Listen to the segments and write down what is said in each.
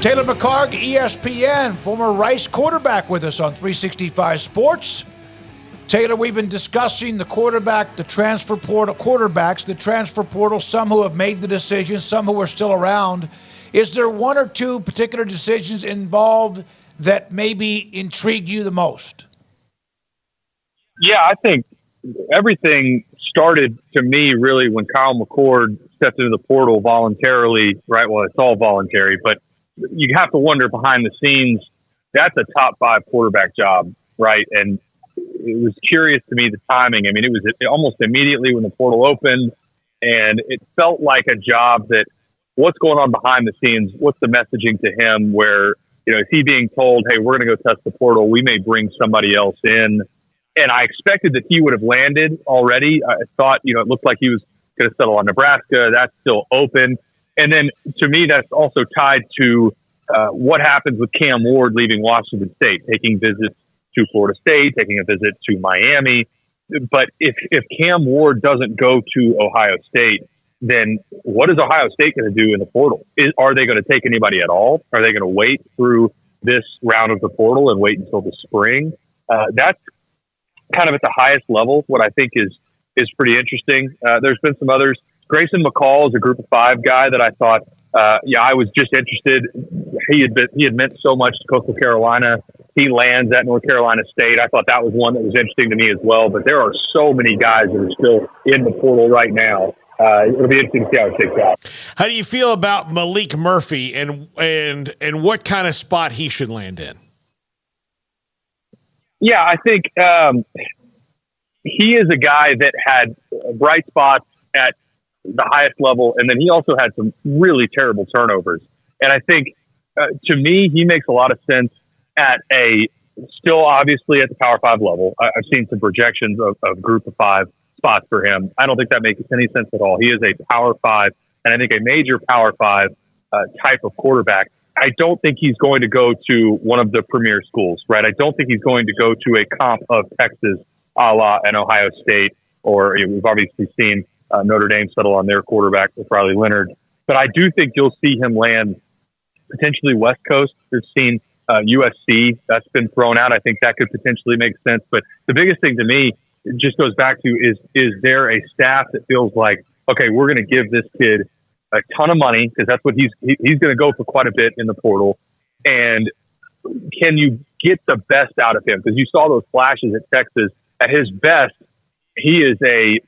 Taylor McHargue, ESPN, former Rice quarterback, with us on 365 Sports. Taylor, we've been discussing the quarterback, the transfer portal, quarterbacks, the transfer portal, some who have made the decision, some who are still around. Is there one or two particular decisions involved that maybe intrigued you the most? Yeah, I think everything started to me really when Kyle McCord stepped into the portal voluntarily, right? Well, it's all voluntary, but you have to wonder behind the scenes, that's a top 5 quarterback job, right? And it was curious to me, the timing. I mean, it was almost immediately when the portal opened, and it felt like a job that what's going on behind the scenes, what's the messaging to him where, you know, is he being told, hey, we're going to go test the portal, we may bring somebody else in. And I expected that he would have landed already. I thought, you know, it looked like he was going to settle on Nebraska. That's still open. And then to me, that's also tied to what happens with Cam Ward leaving Washington State, taking visits to Florida State, taking a visit to Miami. But if Cam Ward doesn't go to Ohio State, then what is Ohio State going to do in the portal? Are they going to take anybody at all? Are they going to wait through this round of the portal and wait until the spring? That's kind of at the highest level. What I think is pretty interesting. There's been some others. Grayson McCall is a Group of 5 guy that I thought, I was just interested. He had meant so much to Coastal Carolina. He lands at North Carolina State. I thought that was one that was interesting to me as well. But there are so many guys that are still in the portal right now. It'll be interesting to see how it shakes out. How do you feel about Malik Murphy and what kind of spot he should land in? Yeah, I think he is a guy that had bright spots at the highest level, and then he also had some really terrible turnovers. And I think, to me, he makes a lot of sense at still obviously at the Power 5 level. I've seen some projections of Group of 5 spots for him. I don't think that makes any sense at all. He is a Power 5, and I think a major Power 5 type of quarterback. I don't think he's going to go to one of the premier schools, right? I don't think he's going to go to a comp of Texas, a la an Ohio State, or we've obviously seen Notre Dame settle on their quarterback with Riley Leonard. But I do think you'll see him land potentially West Coast. We've seen USC. That's been thrown out. I think that could potentially make sense. But the biggest thing to me just goes back to is there a staff that feels like, okay, we're going to give this kid a ton of money because that's what he's going to go for quite a bit in the portal. And can you get the best out of him? Because you saw those flashes at Texas. At his best, he is a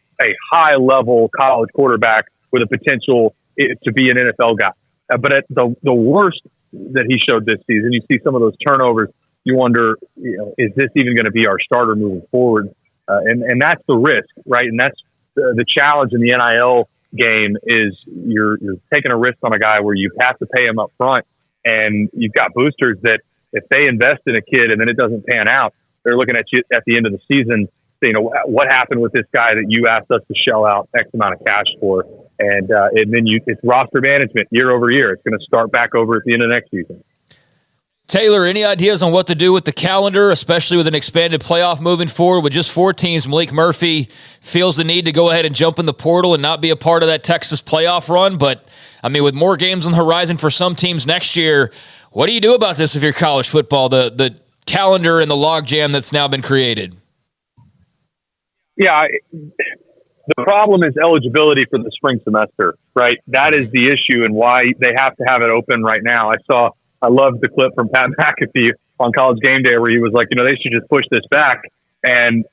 high level college quarterback with a potential to be an NFL guy. But at the worst that he showed this season, you see some of those turnovers. You wonder, is this even going to be our starter moving forward? And that's the risk, right? And that's the challenge in the NIL game is you're taking a risk on a guy where you have to pay him up front, and you've got boosters that if they invest in a kid and then it doesn't pan out, they're looking at you at the end of the season, saying, what happened with this guy that you asked us to shell out X amount of cash for? And then it's roster management year over year. It's going to start back over at the end of next season. Taylor, any ideas on what to do with the calendar, especially with an expanded playoff moving forward with just 4 teams? Malik Murphy feels the need to go ahead and jump in the portal and not be a part of that Texas playoff run. But, I mean, with more games on the horizon for some teams next year, what do you do about this if you're college football, the calendar and the logjam that's now been created? Yeah, the problem is eligibility for the spring semester, right? That is the issue and why they have to have it open right now. I loved the clip from Pat McAfee on College Game Day where he was like, they should just push this back. And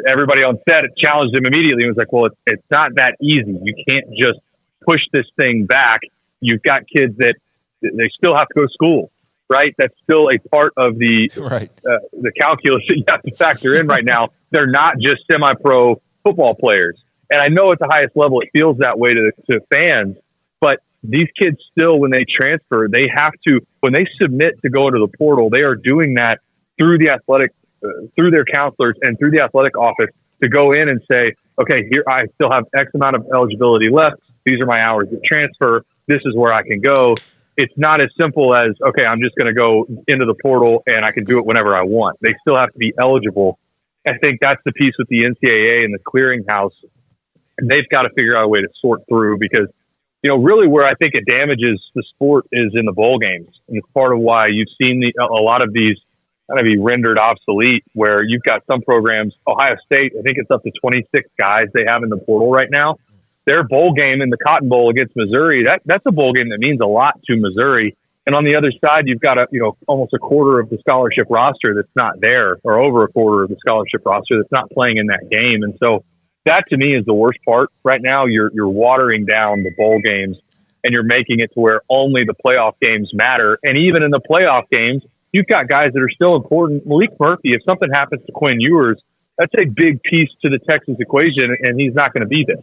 everybody on set challenged him immediately and was like, well, it's not that easy. You can't just push this thing back. You've got kids that they still have to go to school, right? That's still a part of the calculus that you have to factor in right now. They're not just semi-pro football players. And I know at the highest level it feels that way to fans, but these kids still, when they transfer, they have to, when they submit to go into the portal, they are doing that through the athletic, through their counselors and through the athletic office to go in and say, okay, here I still have X amount of eligibility left. These are my hours of transfer. This is where I can go. It's not as simple as, okay, I'm just going to go into the portal and I can do it whenever I want. They still have to be eligible. I think that's the piece with the NCAA and the clearinghouse. And they've got to figure out a way to sort through because really where I think it damages the sport is in the bowl games. And it's part of why you've seen a lot of these kind of be rendered obsolete, where you've got some programs, Ohio State, I think it's up to 26 guys they have in the portal right now. Their bowl game in the Cotton Bowl against Missouri, that's a bowl game that means a lot to Missouri. And on the other side, you've got almost a quarter of the scholarship roster that's not there, or over a quarter of the scholarship roster that's not playing in that game. And so that to me is the worst part right now. You're watering down the bowl games, and you're making it to where only the playoff games matter. And even in the playoff games, you've got guys that are still important. Maalik Murphy, if something happens to Quinn Ewers, that's a big piece to the Texas equation, and he's not going to be there.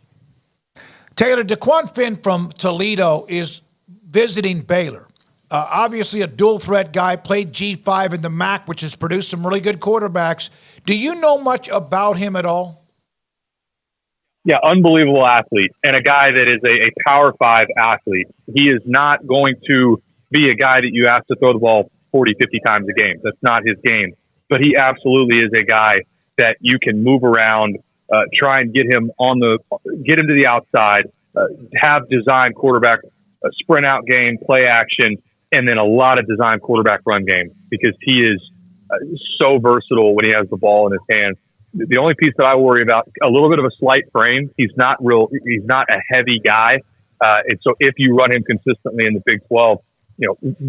Taylor, DeQuan Finn from Toledo is visiting Baylor. Obviously a dual threat guy, played G5 in the MAC, which has produced some really good quarterbacks. Do you know much about him at all? Yeah, unbelievable athlete, and a guy that is a Power 5 athlete. He is not going to be a guy that you ask to throw the ball 40, 50 times a game. That's not his game. But he absolutely is a guy that you can move around, try and get him to the outside, have design quarterback, sprint out game, play action, and then a lot of design quarterback run game, because he is so versatile when he has the ball in his hands. The only piece that I worry about, a little bit of a slight frame. He's not a heavy guy. And so if you run him consistently in the Big 12,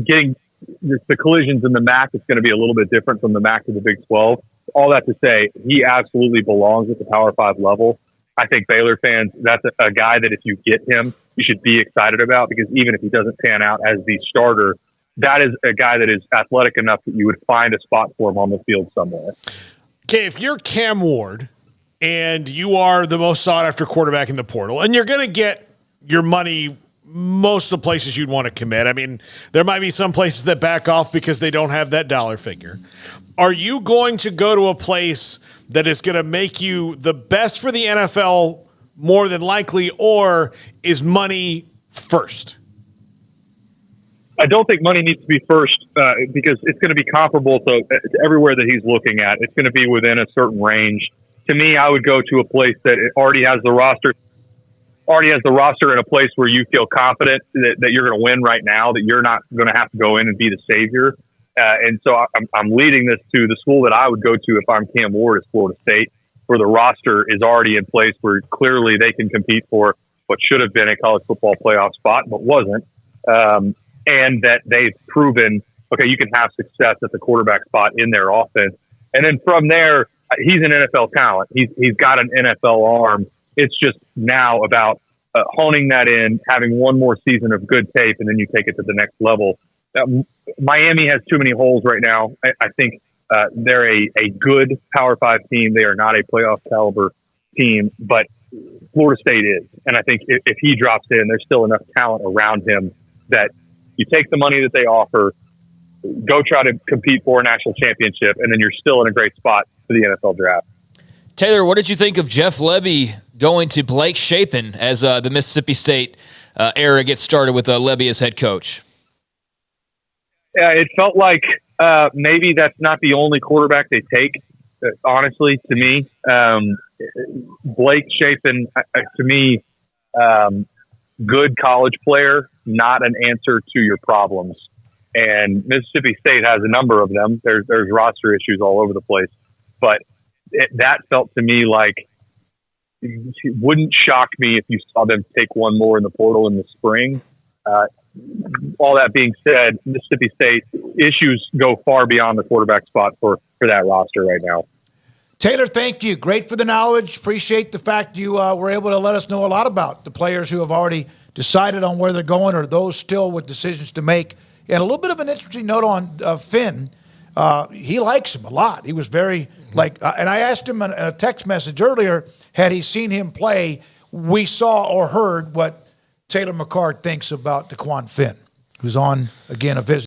getting the collisions in the MAC is going to be a little bit different from the MAC to the Big 12. All that to say, he absolutely belongs at the Power 5 level. I think Baylor fans, that's a guy that if you get him, you should be excited about, because even if he doesn't pan out as the starter, that is a guy that is athletic enough that you would find a spot for him on the field somewhere. Okay, if you're Cam Ward and you are the most sought-after quarterback in the portal, and you're going to get your money most of the places you'd want to commit. I mean, there might be some places that back off because they don't have that dollar figure. Are you going to go to a place that is going to make you the best for the NFL more than likely, or is money first? I don't think money needs to be first, because it's going to be comparable to everywhere that he's looking at. It's going to be within a certain range. To me, I would go to a place that already has the roster in a place where you feel confident that you're going to win right now, that you're not going to have to go in and be the savior. And so I'm leading this to the school that I would go to if I'm Cam Ward, is Florida State, where the roster is already in place, where clearly they can compete for what should have been a college football playoff spot, but wasn't. And that they've proven, okay, you can have success at the quarterback spot in their offense. And then from there, he's an NFL talent. He's got an NFL arm. It's just now about honing that in, having one more season of good tape, and then you take it to the next level. Miami has too many holes right now. I think they're a good Power 5 team. They are not a playoff caliber team, but Florida State is. And I think if he drops in, there's still enough talent around him that you take the money that they offer, go try to compete for a national championship, and then you're still in a great spot for the NFL draft. Taylor, what did you think of Jeff Lebby going to Blake Shapen as the Mississippi State era gets started with Lebby as head coach? Yeah, it felt like maybe that's not the only quarterback they take, honestly, to me. Blake Shapen, to me, good college player, not an answer to your problems. And Mississippi State has a number of them. There's roster issues all over the place. But that felt to me like it wouldn't shock me if you saw them take one more in the portal in the spring. All that being said, Mississippi State issues go far beyond the quarterback spot for that roster right now. Taylor, thank you. Great for the knowledge. Appreciate the fact you were able to let us know a lot about the players who have already decided on where they're going, or those still with decisions to make. And a little bit of an interesting note on Finn. He likes him a lot. He was very and I asked him in a text message earlier, had he seen him play? We saw or heard what Taylor McHargue thinks about DeQuan Finn, who's on, again, a visit.